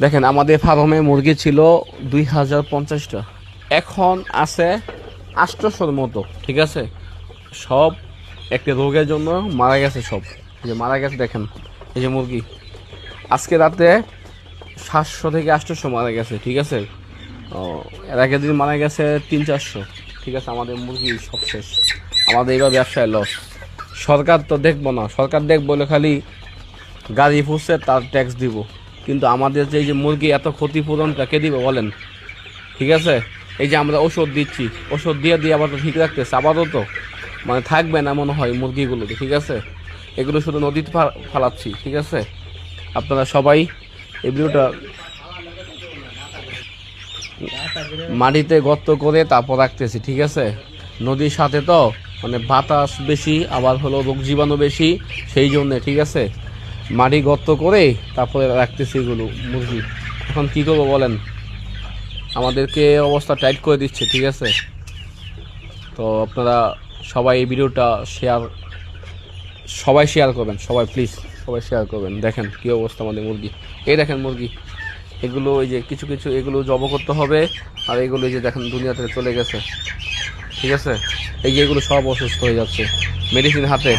দেখেন আমাদের ফার্মে মুরগি ছিল 2050টা, এখন আছে 800-র মতো। ঠিক আছে, সব একটা রোগের জন্য মারা গেছে সব। এই যে মারা গেছে দেখেন, এই যে মুরগি আজকে রাতে 700 থেকে 800 মারা গেছে। ঠিক আছে, ও, এর আগের দিন মারা গেছে 300-400। ঠিক আছে, আমাদের মুরগি সব শেষ, আমাদের এবার ব্যবসায় লস। সরকার তো দেখবো না, সরকার দেখবো বলে খালি গাড়ি ফুসছে তার ট্যাক্স দিব, কিন্তু আমাদের যে এই যে মুরগি এত ক্ষতিপূরণটা কে দিবে বলেন? ঠিক আছে, এই যে আমরা ওষুধ দিচ্ছি, ওষুধ দিয়ে দিয়ে আবার তো ঠিক রাখতেছে, আবারও তো মানে থাকবে না মনে হয় মুরগিগুলোতে। ঠিক আছে, এগুলো শুধু নদীতে ফালাচ্ছি। ঠিক আছে, আপনারা সবাই এই ভিডিওটা মাটিতে গর্ত করে তারপর রাখতেছি। ঠিক আছে, নদীর সাথে তো মানে বাতাস বেশি, আবার হলো রোগ জীবাণু বেশি, সেই জন্যে। ঠিক আছে, মাটি গর্ত করে তারপরে রাখতেছি এগুলো মুরগি। এখন কি করবো বলেন, আমাদেরকে অবস্থা টাইট করে দিচ্ছে। ঠিক আছে, তো আপনারা সবাই এই ভিডিওটা সবাই শেয়ার করবেন, সবাই প্লিজ সবাই শেয়ার করবেন। দেখেন কি অবস্থা আমাদের মুরগি, এই দেখেন মুরগি এগুলো, এই যে কিছু কিছু এগুলো জব করতে হবে, আর এগুলো এই যে দেখেন দুনিয়া থেকে চলে গেছে। ঠিক আছে, এই যে এগুলো সব অসুস্থ হয়ে যাচ্ছে, মেডিসিন হাতে।